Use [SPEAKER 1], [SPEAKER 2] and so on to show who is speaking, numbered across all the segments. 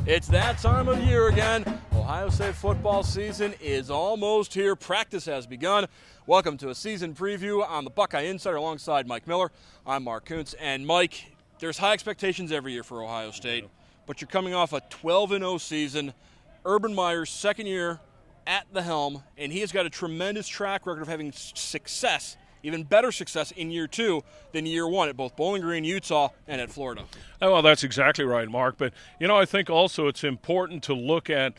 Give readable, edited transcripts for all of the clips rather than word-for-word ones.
[SPEAKER 1] It's that time of year again. Ohio State football season is almost here. Practice has begun. Welcome to a season preview on the Buckeye Insider alongside Mike Miller. I'm Mark Kunz. And Mike, there's high expectations every year for Ohio State, but you're coming off a 12-0 season. Urban Meyer's second year at the helm, and he has got a tremendous track record of having success, even better success in year two than year one at both Bowling Green, Utah, and at Florida.
[SPEAKER 2] Oh, well, that's exactly right, Mark. But, I think also it's important to look at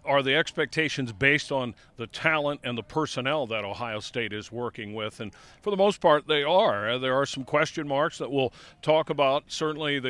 [SPEAKER 2] are the expectations based on the talent and the personnel that Ohio State is working with. And for the most part, they are. There are some question marks that we'll talk about. Certainly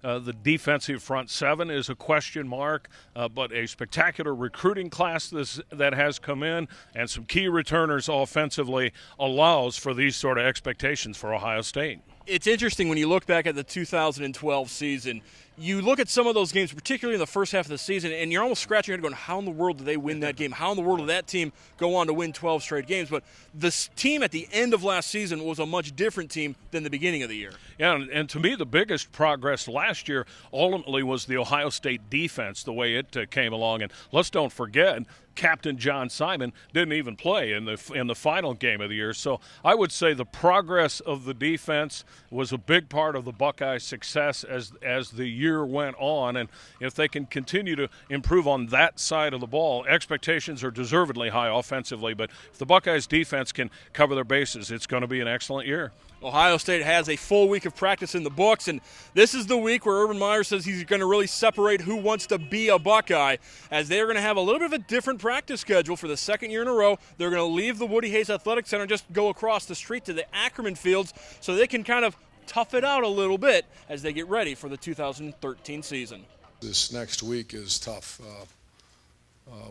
[SPEAKER 2] the defensive front seven is a question mark, but a spectacular recruiting class that has come in and some key returners offensively allows for these sort of expectations for Ohio State.
[SPEAKER 1] It's interesting when you look back at the 2012 season. You look at some of those games, particularly in the first half of the season, and you're almost scratching your head going, how in the world did they win that game? How in the world did that team go on to win 12 straight games? But this team at the end of last season was a much different team than the beginning of the year.
[SPEAKER 2] Yeah, and to me the biggest progress last year ultimately was the Ohio State defense, the way it came along. And let's don't forget, Captain John Simon didn't even play in the final game of the year. So I would say the progress of the defense was a big part of the Buckeyes' success as the year went on. And if they can continue to improve on that side of the ball, expectations are deservedly high offensively. But if the Buckeyes' defense can cover their bases, it's going to be an excellent year.
[SPEAKER 1] Ohio State has a full week of practice in the books, and this is the week where Urban Meyer says he's going to really separate who wants to be a Buckeye, as they're going to have a little bit of a different practice schedule for the second year in a row. They're going to leave the Woody Hayes Athletic Center and just go across the street to the Ackerman Fields so they can kind of tough it out a little bit as they get ready for the 2013 season.
[SPEAKER 3] This next week is tough.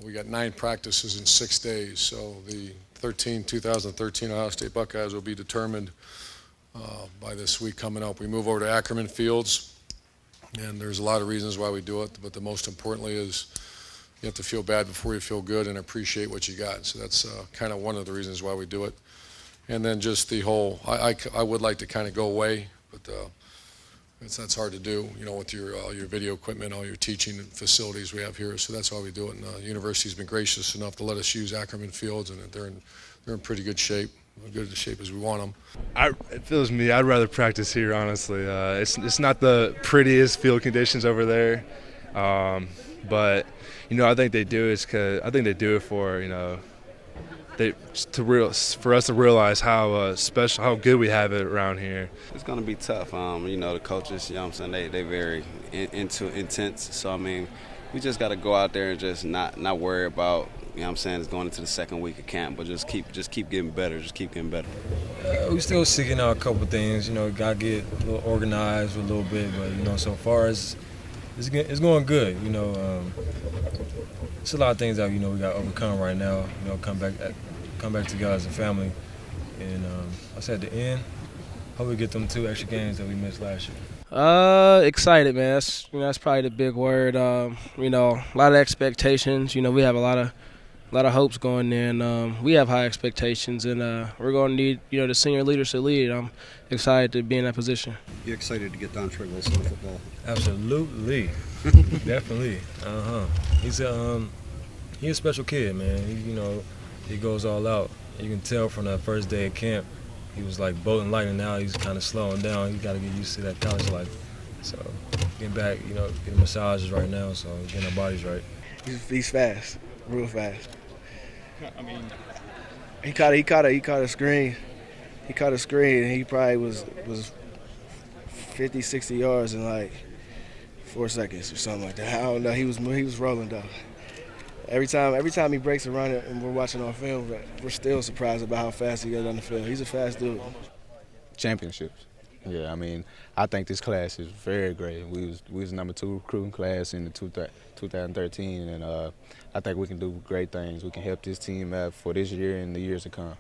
[SPEAKER 3] We got 9 practices in 6 days, so the 2013 Ohio State Buckeyes will be determined by this week coming up. We move over to Ackerman Fields, and there's a lot of reasons why we do it, but the most importantly is you have to feel bad before you feel good and appreciate what you got. So that's kind of one of the reasons why we do it. And then just the whole, I would like to kind of go away, but that's hard to do, with all your video equipment, all your teaching facilities we have here. So that's why we do it. And the university's been gracious enough to let us use Ackerman Fields, and they're in pretty good shape. As good a shape as we want them.
[SPEAKER 4] It feels me. I'd rather practice here, honestly. It's not the prettiest field conditions over there, but I think they do it for for us to realize how special, how good we have it around here.
[SPEAKER 5] It's going to be tough. The coaches, they very intense. So we just got to go out there and just not worry about. It's going into the second week of camp, but just keep getting better. Just keep getting better.
[SPEAKER 6] We're still seeking out a couple things. Got to get a little organized a little bit, but so far it's going good. It's a lot of things that we got to overcome right now. Come back together as a family, and I said at the end, hope we get them 2 extra games that we missed last year.
[SPEAKER 7] Excited, man. That's probably the big word. A lot of expectations. We have a lot of hopes going in. We have high expectations, and we're going to need the senior leaders to lead. I'm excited to be in that position.
[SPEAKER 8] You excited to get Dontre Wilson in football?
[SPEAKER 6] Absolutely, definitely. He's a special kid, man. He goes all out. You can tell from that first day of camp, he was like bolting lightning. Now he's kind of slowing down. He's got to get used to that college life. So getting back, getting massages right now, so getting our bodies right.
[SPEAKER 7] He's fast, real fast. He caught a screen. He caught a screen, and he probably was 50, 60 yards in like 4 seconds or something like that. I don't know. He was rolling though. Every time he breaks a run and we're watching on film, we're still surprised about how fast he got on the field. He's a fast dude.
[SPEAKER 9] Championships. Yeah, I think this class is very great. We was number 2 recruiting class in the 2013, and I think we can do great things. We can help this team out for this year and the years to come.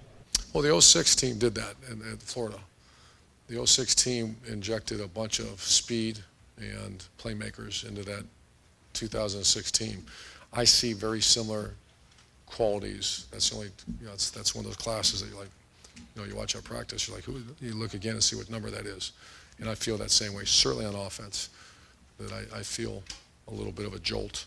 [SPEAKER 3] Well, the 06 team did that in Florida. The 06 team injected a bunch of speed and playmakers into that 2006 team. I see very similar qualities. That's the only, that's one of those classes that you watch our practice, you're like, you look again and see what number that is. And I feel that same way, certainly on offense, that I feel little bit of a jolt.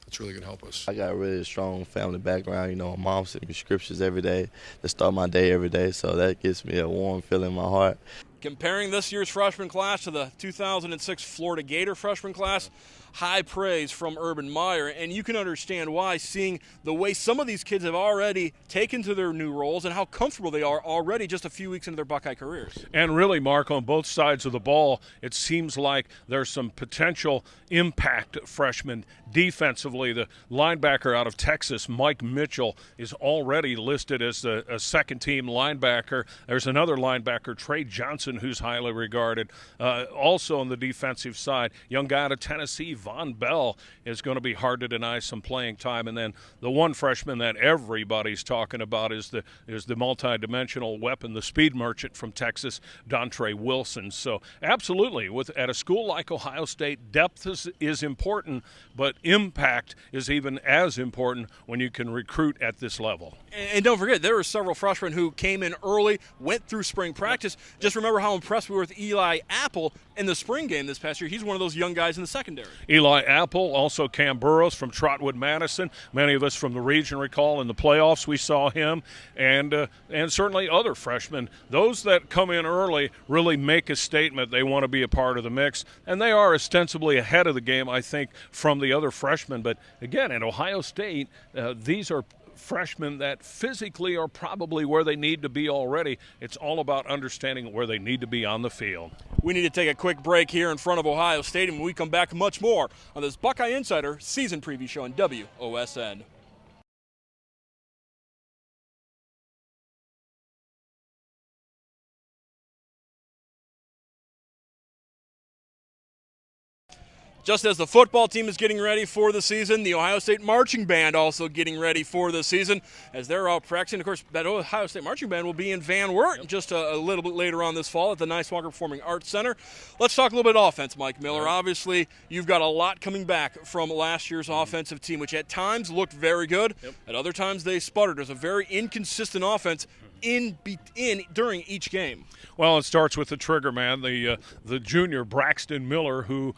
[SPEAKER 3] That's really going to help us.
[SPEAKER 10] I got a really strong family background. You know, my mom sent me scriptures every day to start my day every day, so that gives me a warm feeling in my heart.
[SPEAKER 1] Comparing this year's freshman class to the 2006 Florida Gator freshman class, high praise from Urban Meyer, and you can understand why, seeing the way some of these kids have already taken to their new roles and how comfortable they are already just a few weeks into their Buckeye careers.
[SPEAKER 2] And really, Mark, on both sides of the ball, it seems like there's some potential impact freshmen defensively. The linebacker out of Texas, Mike Mitchell, is already listed as a second-team linebacker. There's another linebacker, Trey Johnson, who's highly regarded. Also on the defensive side, young guy out of Tennessee, Von Bell, is going to be hard to deny some playing time. And then the one freshman that everybody's talking about is the multi-dimensional weapon, the speed merchant from Texas, Dontre Wilson. So absolutely, at a school like Ohio State, depth is important, but impact is even as important when you can recruit at this level.
[SPEAKER 1] And don't forget, there were several freshmen who came in early, went through spring practice. Just remember how impressed we were with Eli Apple in the spring game this past year. He's one of those young guys in the secondary.
[SPEAKER 2] Eli Apple, also Cam Burrows from Trotwood Madison. Many of us from the region recall in the playoffs we saw him, and certainly other freshmen. Those that come in early really make a statement. They want to be a part of the mix, and they are ostensibly ahead of the game, I think, from the other freshmen. But again, at Ohio State, these are freshmen that physically are probably where they need to be already. It's all about understanding where they need to be on the field.
[SPEAKER 1] We need to take a quick break here in front of Ohio State, and when we come back, much more on this Buckeye Insider season preview show on WOSN. Just as the football team is getting ready for the season, the Ohio State Marching Band also getting ready for the season as they're out practicing. Of course, that Ohio State Marching Band will be in Van Wert just a little bit later on this fall at the Niswonger Performing Arts Center. Let's talk a little bit offense, Mike Miller. Obviously, you've got a lot coming back from last year's offensive team, which at times looked very good. At other times, they sputtered. There's a very inconsistent offense during each game.
[SPEAKER 2] Well, it starts with the trigger man, the junior Braxton Miller, who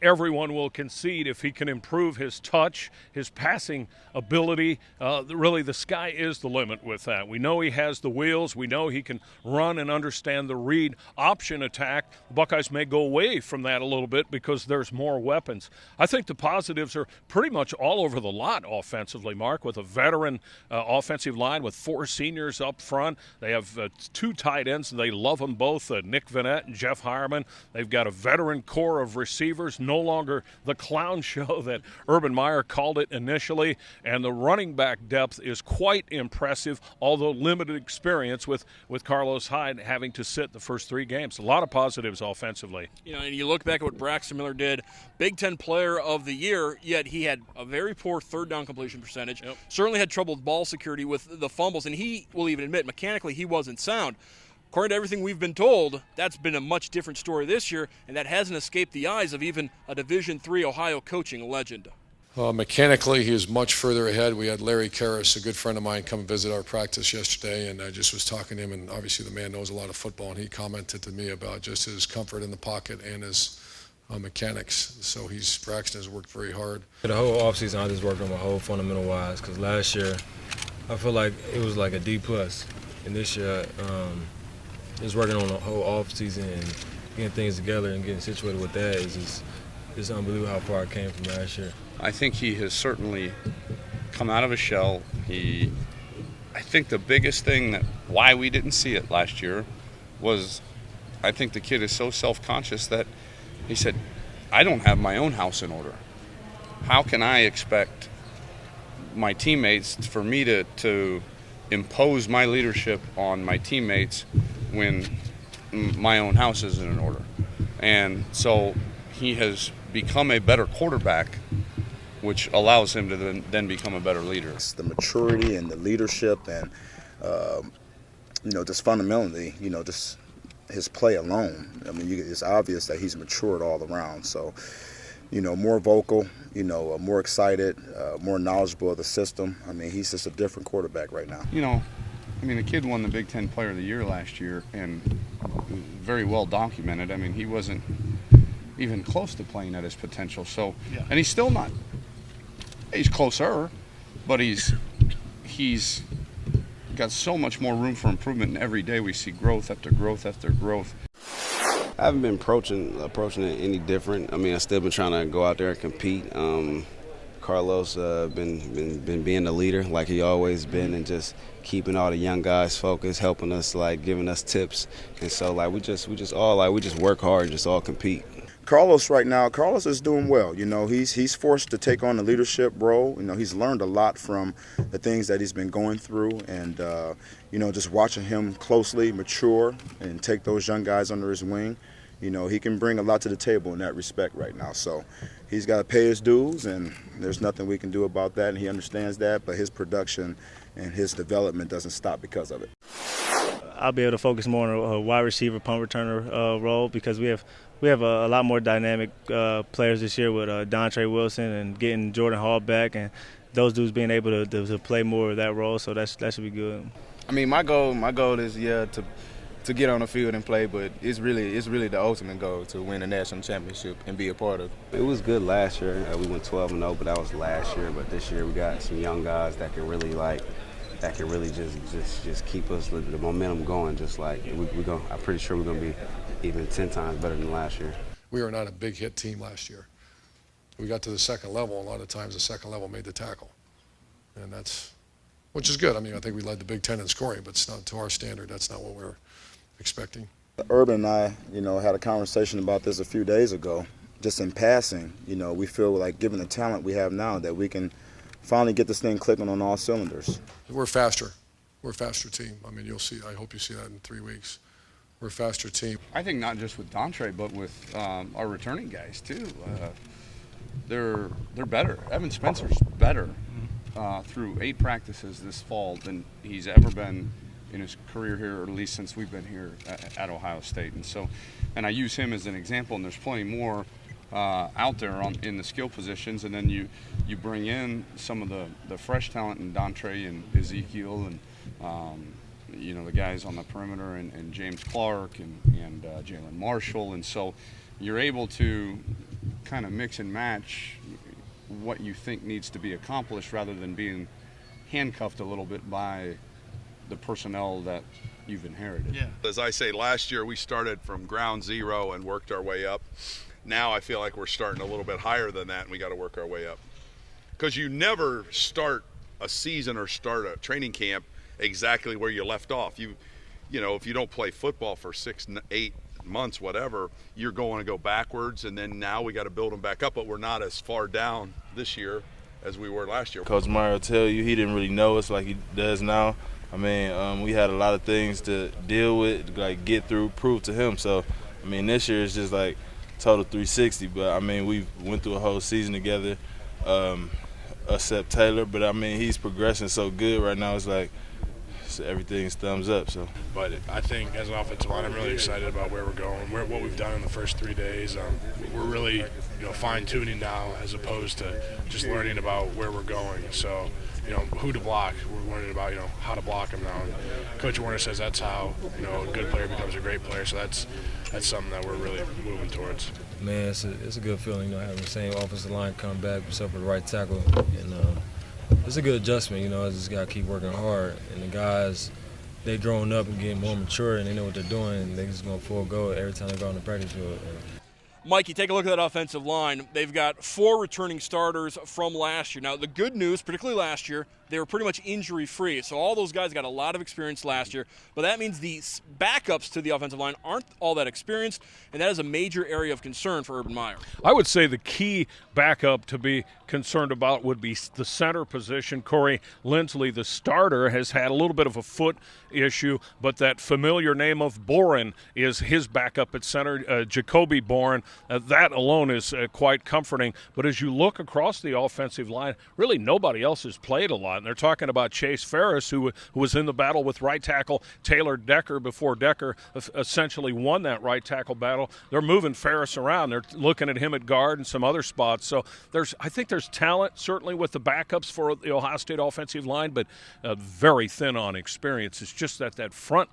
[SPEAKER 2] everyone will concede if he can improve his touch, his passing ability. Really, the sky is the limit with that. We know he has the wheels. We know he can run and understand the read option attack. The Buckeyes may go away from that a little bit because there's more weapons. I think the positives are pretty much all over the lot offensively, Mark, with a veteran offensive line with 4 seniors up front. They have 2 tight ends, and they love them both, Nick Vanette and Jeff Hireman. They've got a veteran core of receivers, no longer the clown show that Urban Meyer called it initially, and the running back depth is quite impressive, although limited experience with Carlos Hyde having to sit the first 3 games. A lot of positives offensively.
[SPEAKER 1] You know, and you look back at what Braxton Miller did, Big Ten Player of the Year, yet he had a very poor third down completion percentage. Certainly had trouble with ball security with the fumbles, and he will even admit mechanically he wasn't sound. According to everything we've been told, that's been a much different story this year, and that hasn't escaped the eyes of even a Division III Ohio coaching legend.
[SPEAKER 3] Mechanically, he is much further ahead. We had Larry Karras, a good friend of mine, come and visit our practice yesterday, and I just was talking to him, and obviously the man knows a lot of football, and he commented to me about just his comfort in the pocket and his mechanics. So Braxton has worked very hard.
[SPEAKER 6] The whole offseason, I just worked on my whole fundamental-wise, because last year I feel like it was like a D+. And this year, just working on the whole offseason and getting things together and getting situated with that is just unbelievable how far I came from last year.
[SPEAKER 11] I think he has certainly come out of a shell. I think the biggest thing why we didn't see it last year was I think the kid is so self-conscious that he said, I don't have my own house in order. How can I expect my teammates for me to impose my leadership on my teammates when my own house isn't in order? And so he has become a better quarterback, which allows him to then become a better leader.
[SPEAKER 12] It's the maturity and the leadership and, just fundamentally, just his play alone. I mean, it's obvious that he's matured all around. So, more vocal, more excited, more knowledgeable of the system. I mean, he's just a different quarterback right now.
[SPEAKER 11] The kid won the Big Ten Player of the Year last year and very well documented. I mean, he wasn't even close to playing at his potential. So, and he's still not. He's closer, but he's got so much more room for improvement, and every day we see growth after growth after growth.
[SPEAKER 5] I haven't been approaching it any different. I mean, I've still been trying to go out there and compete. Carlos been being the leader like he always been, and just keeping all the young guys focused, helping us, like giving us tips. And so like we just work hard and just all compete.
[SPEAKER 12] Carlos right now, Carlos is doing well. You know, he's forced to take on the leadership role. You know, he's learned a lot from the things that he's been going through, and you know, just watching him closely mature and take those young guys under his wing. You know, he can bring a lot to the table in that respect right now. So he's got to pay his dues, and there's nothing we can do about that, and he understands that, but his production and his development doesn't stop because of it.
[SPEAKER 13] I'll be able to focus more on a wide receiver, punt returner role, because we have a lot more dynamic players this year with Dontre Wilson and getting Jordan Hall back, and those dudes being able to play more of that role, so that should be good.
[SPEAKER 14] I mean, my goal is to get on the field and play, but it's really the ultimate goal to win a national championship and be a part of it.
[SPEAKER 5] It was good last year. We went 12-0, but that was last year. But this year we got some young guys that can really just keep us the momentum going. Just like I'm pretty sure we're gonna be even 10 times better than last year.
[SPEAKER 3] We were not a big hit team last year. We got to the second level. A lot of times the second level made the tackle, and which is good. I mean, I think we led the Big Ten in scoring, but it's not to our standard. That's not what we're expecting.
[SPEAKER 12] Urban and I, you know, had a conversation about this a few days ago. Just in passing, you know, we feel like given the talent we have now that we can finally get this thing clicking on all cylinders.
[SPEAKER 3] We're faster. We're a faster team. I mean, you'll see. I hope you see that in 3 weeks. We're a faster team.
[SPEAKER 11] I think not just with Dontre, but with our returning guys too. They're better. Evan Spencer's better through 8 practices this fall than he's ever been in his career here, or at least since we've been here at Ohio State. And I use him as an example, and there's plenty more out there in the skill positions, and then you bring in some of the fresh talent in Dontre and Ezekiel and you know, the guys on the perimeter and James Clark and Jalen Marshall, and so you're able to kind of mix and match what you think needs to be accomplished rather than being handcuffed a little bit by the personnel that you've inherited.
[SPEAKER 15] Yeah. As I say, last year we started from ground zero and worked our way up. Now I feel like we're starting a little bit higher than that, and we got to work our way up. Because you never start a season or start a training camp exactly where you left off. You know, if you don't play football for 6, 8 months, whatever, you're going to go backwards, and then now we got to build them back up. But we're not as far down this year as we were last year.
[SPEAKER 16] Coach Mario tell you he didn't really know us like he does now. I mean, we had a lot of things to deal with, like get through, prove to him. So, I mean, this year is just like total 360. But, I mean, we went through a whole season together, except Taylor. But, I mean, he's progressing so good right now. It's like everything's thumbs up. So,
[SPEAKER 17] but I think as an offensive line, I'm really excited about where we're going, what we've done in the first 3 days. We're really, fine-tuning now as opposed to just learning about where we're going. So, who to block. We're learning about, how to block them now. And Coach Warner says that's how, a good player becomes a great player. So that's something that we're really moving towards.
[SPEAKER 6] Man, it's a good feeling, having the same offensive line come back, except for the right tackle. And it's a good adjustment, I just got to keep working hard. And the guys, they growing up and getting more mature, and they know what they're doing, and they just going to forego it every time they go on the practice field.
[SPEAKER 1] Mikey, take a look at that offensive line. They've got 4 returning starters from last year. Now, the good news, particularly last year, they were pretty much injury-free. So all those guys got a lot of experience last year. But that means the backups to the offensive line aren't all that experienced, and that is a major area of concern for Urban Meyer.
[SPEAKER 2] I would say the key backup to be concerned about would be the center position. Corey Lindsley, the starter, has had a little bit of a foot issue, but that familiar name of Boren is his backup at center, Jacoby Boren. That alone is quite comforting. But as you look across the offensive line, really nobody else has played a lot spot. And they're talking about Chase Ferris, who was in the battle with right tackle Taylor Decker before Decker essentially won that right tackle battle. They're moving Ferris around. They're looking at him at guard and some other spots. So I think there's talent, certainly with the backups for the Ohio State offensive line, but very thin on experience. It's just that front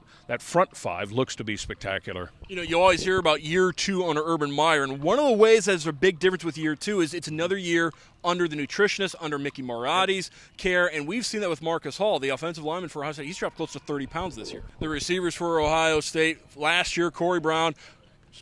[SPEAKER 2] five looks to be spectacular.
[SPEAKER 1] You know, you always hear about year 2 under Urban Meyer, and one of the ways there's a big difference with year 2 is it's another year under the nutritionist, under Mickey Marotti's care, and we've seen that with Marcus Hall, the offensive lineman for Ohio State. He's dropped close to 30 pounds this year. The receivers for Ohio State last year, Corey Brown,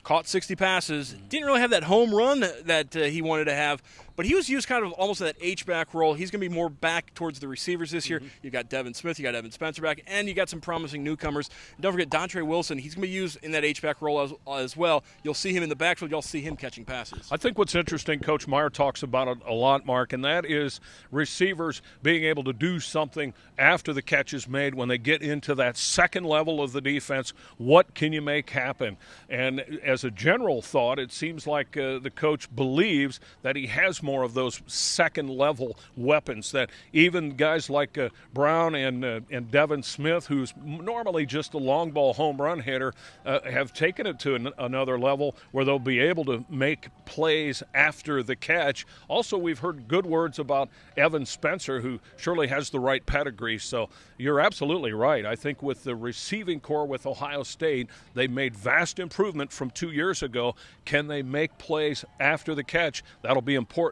[SPEAKER 1] caught 60 passes, didn't really have that home run that he wanted to have, but he was used kind of almost that H-back role. He's going to be more back towards the receivers this year. You got Devin Smith, you got Evan Spencer back, and you got some promising newcomers. And don't forget Dontre Wilson. He's going to be used in that H-back role as well. You'll see him in the backfield. You'll see him catching passes.
[SPEAKER 2] I think what's interesting, Coach Meyer talks about it a lot, Mark, and that is receivers being able to do something after the catch is made when they get into that second level of the defense. What can you make happen? And as a general thought, it seems like the coach believes that he has more of those second-level weapons, that even guys like Brown and Devin Smith, who's normally just a long ball home run hitter, have taken it to another level where they'll be able to make plays after the catch. Also, we've heard good words about Evan Spencer, who surely has the right pedigree. So you're absolutely right. I think with the receiving core with Ohio State, they made vast improvement from 2 years ago. Can they make plays after the catch? That'll be important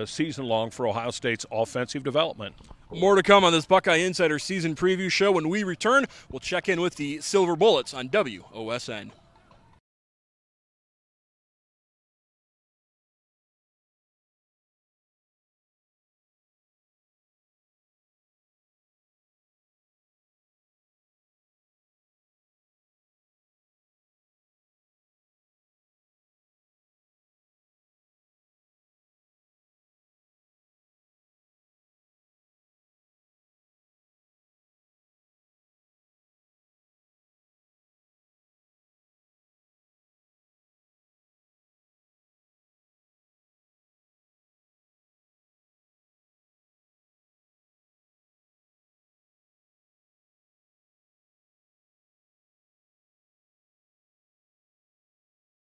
[SPEAKER 2] season long for Ohio State's offensive development.
[SPEAKER 1] More to come on this Buckeye Insider season preview show. When we return, we'll check in with the Silver Bullets on WOSN.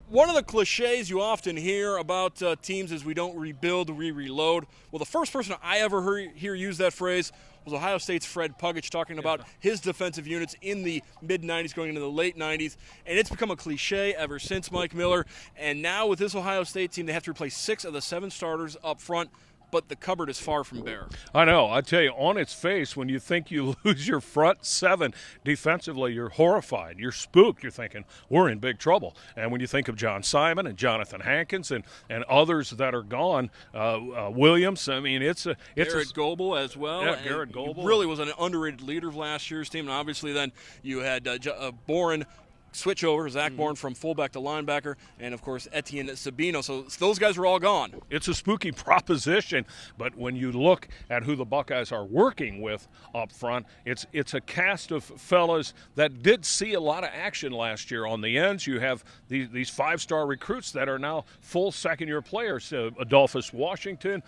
[SPEAKER 1] One of the cliches you often hear about teams is we don't rebuild, we reload. Well, the first person I ever hear use that phrase was Ohio State's Fred Puggich, talking about his defensive units in the mid-'90s going into the late 90s. And it's become a cliche ever since, Mike Miller. And now with this Ohio State team, they have to replace 6 of the 7 starters up front. But the cupboard is far from bare.
[SPEAKER 2] I know. I tell you, on its face, when you think you lose your front 7 defensively, you're horrified. You're spooked. You're thinking, we're in big trouble. And when you think of John Simon and Jonathan Hankins and others that are gone, Williams, I mean, it's
[SPEAKER 1] Garrett Goebel as well.
[SPEAKER 2] Yeah, Garrett Goebel.
[SPEAKER 1] He really was an underrated leader of last year's team. And obviously then you had Boren switch over, Zach Bourne from fullback to linebacker, and, of course, Etienne Sabino. So those guys are all gone.
[SPEAKER 2] It's a spooky proposition, but when you look at who the Buckeyes are working with up front, it's a cast of fellas that did see a lot of action last year. On the ends, you have these 5-star recruits that are now full second-year players. Adolphus Washington,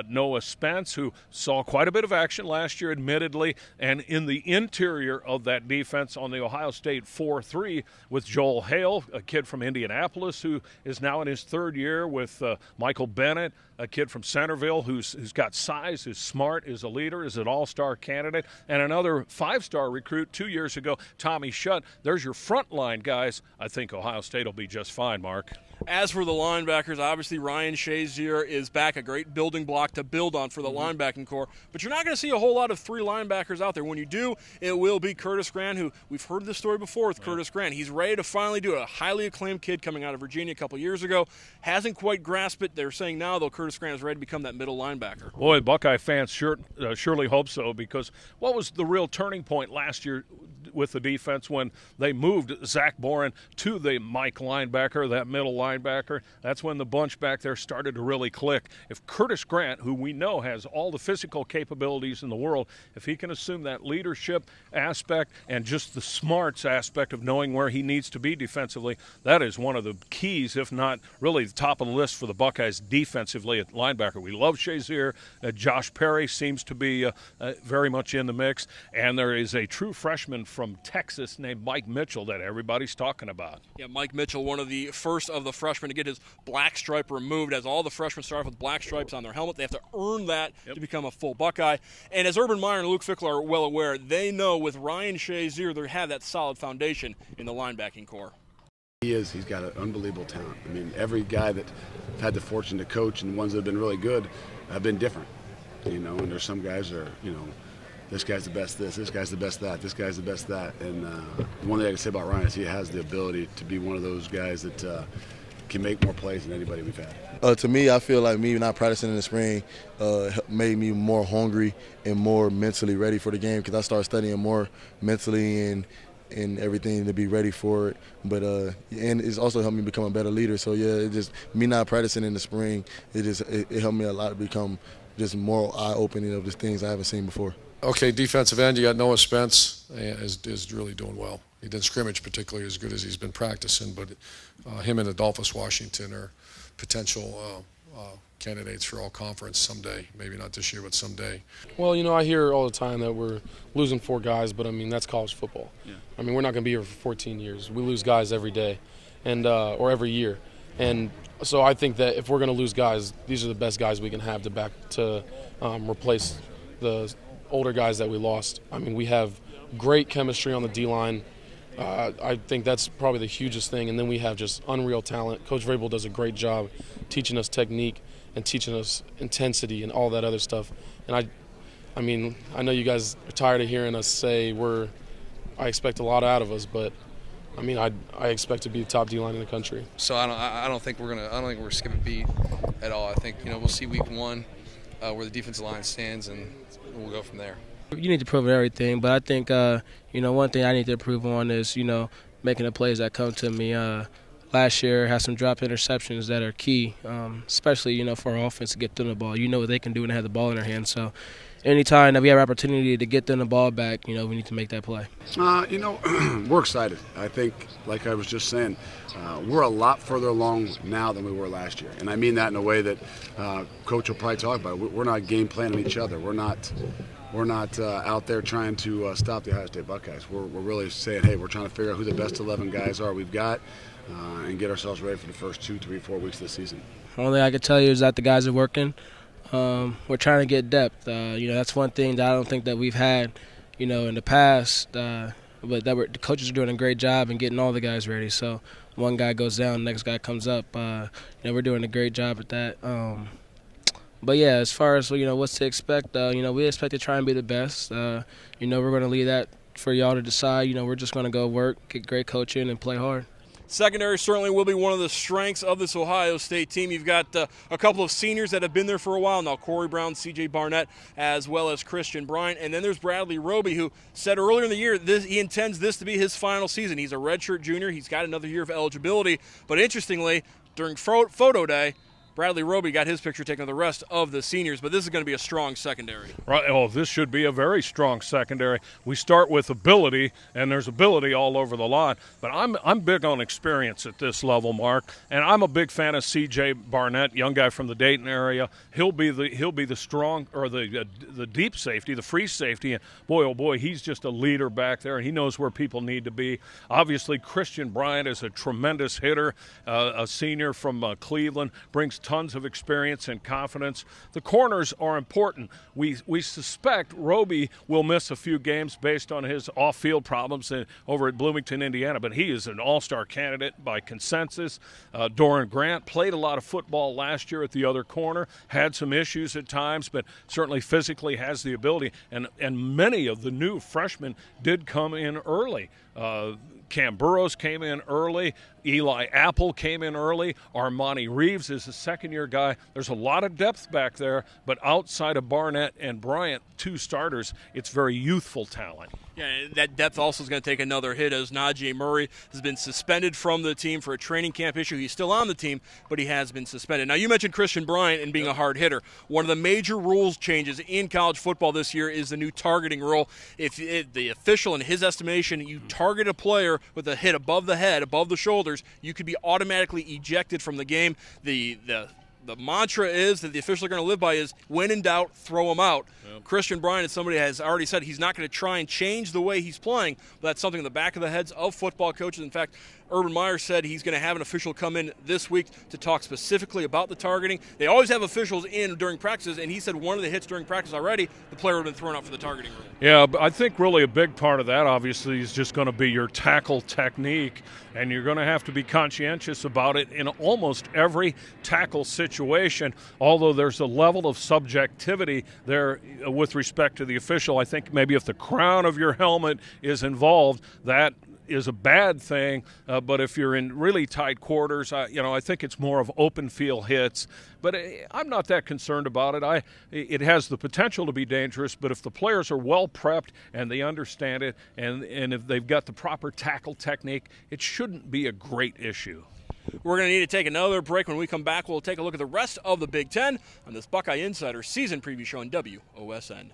[SPEAKER 2] Noah Spence, who saw quite a bit of action last year, admittedly, and in the interior of that defense on the Ohio State 4-3, with Joel Hale, a kid from Indianapolis who is now in his 3rd year, with Michael Bennett, a kid from Centerville who's got size, is smart, is a leader, is an all-star candidate, and another 5-star recruit 2 years ago, Tommy Shutt. There's your front line guys. I think Ohio State will be just fine, Mark.
[SPEAKER 1] As for the linebackers, obviously Ryan Shazier is back, a great building block to build on for the linebacking core. But you're not going to see a whole lot of 3 linebackers out there. When you do, it will be Curtis Grant, who we've heard this story before with Curtis Grant. He's ready to finally do it. A highly acclaimed kid coming out of Virginia a couple years ago. Hasn't quite grasped it. They're saying now, though, Curtis Grant is ready to become that middle linebacker.
[SPEAKER 2] Boy, Buckeye fans surely hope so, because what was the real turning point last year with the defense when they moved Zach Boren to the Mike linebacker, that middle linebacker? linebacker. That's when the bunch back there started to really click. If Curtis Grant, who we know has all the physical capabilities in the world, if he can assume that leadership aspect and just the smarts aspect of knowing where he needs to be defensively, that is one of the keys, if not really the top of the list for the Buckeyes defensively at linebacker. We love Shazier. Josh Perry seems to be very much in the mix. And there is a true freshman from Texas named Mike Mitchell that everybody's talking about.
[SPEAKER 1] Yeah, Mike Mitchell, one of the first of the freshmen to get his black stripe removed, as all the freshmen start off with black stripes on their helmet. They have to earn that to become a full Buckeye. And as Urban Meyer and Luke Fickler are well aware, they know with Ryan Shazier, they have that solid foundation in the linebacking core.
[SPEAKER 18] He's got an unbelievable talent. I mean, every guy that I've had the fortune to coach and the ones that have been really good have been different, and there's some guys that are, this guy's the best this guy's the best that, this guy's the best that. And the one thing I can say about Ryan is he has the ability to be one of those guys that can make more plays than anybody we've had.
[SPEAKER 19] To me, I feel like me not practicing in the spring made me more hungry and more mentally ready for the game, because I started studying more mentally and everything to be ready for it. But and it's also helped me become a better leader. So yeah, it just me not practicing in the spring, it helped me a lot to become just more eye-opening of just things I haven't seen before.
[SPEAKER 3] Okay, defensive end, you got Noah Spence is really doing well. He didn't scrimmage particularly as good as he's been practicing, but him and Adolphus Washington are potential candidates for all conference someday. Maybe not this year, but someday.
[SPEAKER 20] Well, I hear all the time that we're losing 4 guys, but that's college football. Yeah. We're not going to be here for 14 years. We lose guys every day, and or every year, and so I think that if we're going to lose guys, these are the best guys we can have to replace the older guys that we lost. We have great chemistry on the D-line. I think that's probably the hugest thing. And then we have just unreal talent. Coach Vrabel does a great job teaching us technique and teaching us intensity and all that other stuff. And I know you guys are tired of hearing us say I expect a lot out of us, but I expect to be the top D-line in the country.
[SPEAKER 21] So I don't think we're skipping a beat at all. I think we'll see week 1 where the defensive line stands, and we'll go from there.
[SPEAKER 22] You need to prove everything, but I think one thing I need to improve on is making the plays that come to me. Last year had some drop interceptions that are key, especially for our offense to get them the ball. What they can do when they have the ball in their hands. So anytime that we have opportunity to get them the ball back, we need to make that play.
[SPEAKER 18] We're excited. I think, like I was just saying, we're a lot further along now than we were last year. And I mean that in a way that Coach will probably talk about. We're not game planning each other. We're not out there trying to stop the Ohio State Buckeyes. We're really saying, hey, we're trying to figure out who the best 11 guys are we've got and get ourselves ready for the first 2, 3, 4 weeks of the season.
[SPEAKER 22] Only I can tell you is that the guys are working. We're trying to get depth. That's one thing that I don't think that we've had, in the past. But the coaches are doing a great job in getting all the guys ready. So one guy goes down, the next guy comes up. We're doing a great job at that. But yeah, as far as what's to expect, we expect to try and be the best. We're going to leave that for y'all to decide. We're just going to go work, get great coaching, and play hard.
[SPEAKER 1] Secondary certainly will be one of the strengths of this Ohio State team. You've got a couple of seniors that have been there for a while now, Corey Brown, C.J. Barnett, as well as Christian Bryant. And then there's Bradley Roby, who said earlier in the year he intends this to be his final season. He's a redshirt junior. He's got another year of eligibility. But interestingly, during photo day, Bradley Roby got his picture taken of the rest of the seniors, but this is going to be a strong secondary.
[SPEAKER 2] Right. Oh, this should be a very strong secondary. We start with ability, and there's ability all over the line. But I'm big on experience at this level, Mark, and I'm a big fan of C.J. Barnett, young guy from the Dayton area. He'll be the strong or the deep safety, the free safety, and boy, oh boy, he's just a leader back there, and he knows where people need to be. Obviously, Christian Bryant is a tremendous hitter, a senior from Cleveland, brings tons of experience and confidence. The corners are important. We suspect Roby will miss a few games based on his off-field problems over at Bloomington, Indiana, but he is an all-star candidate by consensus. Doran Grant played a lot of football last year at the other corner, had some issues at times, but certainly physically has the ability, and many of the new freshmen did come in early. Cam Burrows came in early. Eli Apple came in early. Armani Reeves is a second-year guy. There's a lot of depth back there, but outside of Barnett and Bryant, 2 starters, it's very youthful talent.
[SPEAKER 1] Yeah, that depth also is going to take another hit as Najee Murray has been suspended from the team for a training camp issue. He's still on the team, but he has been suspended. Now, you mentioned Christian Bryant and being a hard hitter. One of the major rules changes in college football this year is the new targeting rule. If the official, in his estimation, you target a player with a hit above the head, above the shoulders, you could be automatically ejected from the game. The mantra is that the officials are going to live by is, when in doubt, throw him out. Yep. Christian Bryant is somebody has already said he's not going to try and change the way he's playing, but that's something in the back of the heads of football coaches. In fact, Urban Meyer said he's going to have an official come in this week to talk specifically about the targeting. They always have officials in during practices, and he said one of the hits during practice already, the player would have been thrown out for the targeting rule.
[SPEAKER 2] Yeah, but I think really a big part of that, obviously, is just going to be your tackle technique, and you're going to have to be conscientious about it in almost every tackle situation, although there's a level of subjectivity there with respect to the official. I think maybe if the crown of your helmet is involved, that is a bad thing, but if you're in really tight quarters, I think it's more of open field hits. But I'm not that concerned about it. It has the potential to be dangerous, but if the players are well prepped and they understand it, and if they've got the proper tackle technique, it shouldn't be a great issue.
[SPEAKER 1] We're going to need to take another break. When we come back, we'll take a look at the rest of the Big Ten on this Buckeye Insider season preview show on WOSN.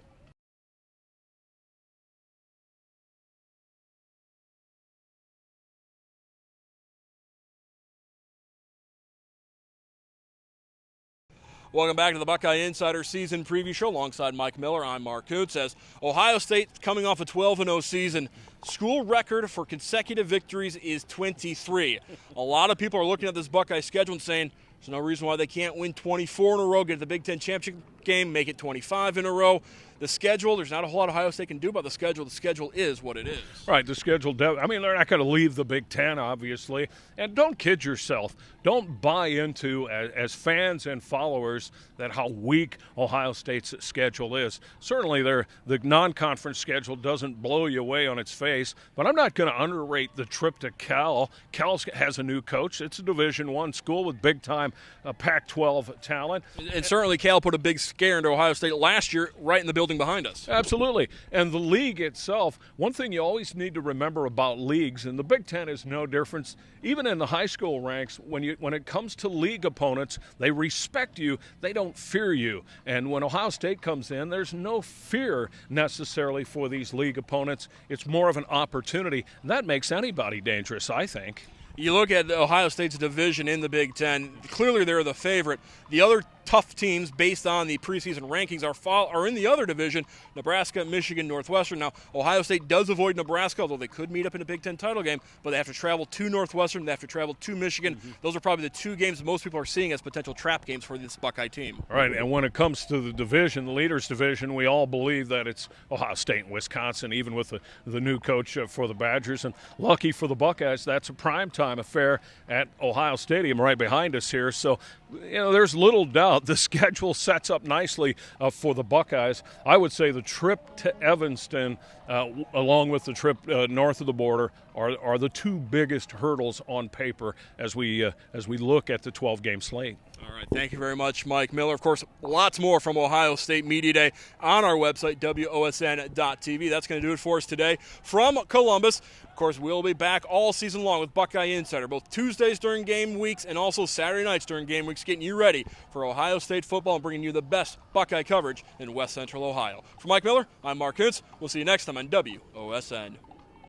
[SPEAKER 1] Welcome back to the Buckeye Insider Season Preview Show alongside Mike Miller. I'm Mark Kunz. As Ohio State coming off a 12-0 season, school record for consecutive victories is 23. A lot of people are looking at this Buckeye schedule and saying there's no reason why they can't win 24 in a row, get to the Big Ten championship game, make it 25 in a row. The schedule, there's not a whole lot Ohio State can do about the schedule. The schedule is what it is.
[SPEAKER 2] Right, the schedule, they're not going to leave the Big Ten, obviously. And don't kid yourself. Don't buy into, as fans and followers, that how weak Ohio State's schedule is. Certainly, the non-conference schedule doesn't blow you away on its face, but I'm not going to underrate the trip to Cal. Cal has a new coach. It's a Division I school with big-time Pac-12 talent.
[SPEAKER 1] And certainly Cal put a big scare into Ohio State last year right in the building behind us.
[SPEAKER 2] Absolutely. And the league itself, one thing you always need to remember about leagues, and the Big Ten is no difference, even in the high school ranks, when it comes to league opponents, they respect you, they don't fear you. And when Ohio State comes in, there's no fear necessarily for these league opponents. It's more of an opportunity. And that makes anybody dangerous, I think.
[SPEAKER 1] You look at Ohio State's division in the Big Ten, clearly they're the favorite. The other tough teams based on the preseason rankings are in the other division, Nebraska, Michigan, Northwestern. Now, Ohio State does avoid Nebraska, although they could meet up in a Big Ten title game, but they have to travel to Northwestern, they have to travel to Michigan. Mm-hmm. Those are probably the two games most people are seeing as potential trap games for this Buckeye team.
[SPEAKER 2] All right, and when it comes to the division, the leaders division, we all believe that it's Ohio State and Wisconsin, even with the new coach for the Badgers. And lucky for the Buckeyes, that's a primetime affair at Ohio Stadium right behind us here. So, there's little doubt the schedule sets up nicely for the Buckeyes. I would say the trip to Evanston, along with the trip north of the border, are the two biggest hurdles on paper as we look at the 12-game slate.
[SPEAKER 1] All right, thank you very much, Mike Miller. Of course, lots more from Ohio State Media Day on our website, WOSN.TV. That's going to do it for us today from Columbus. Of course, we'll be back all season long with Buckeye Insider, both Tuesdays during game weeks and also Saturday nights during game weeks, getting you ready for Ohio State football and bringing you the best Buckeye coverage in West Central Ohio. For Mike Miller, I'm Mark Kunz. We'll see you next time on WOSN.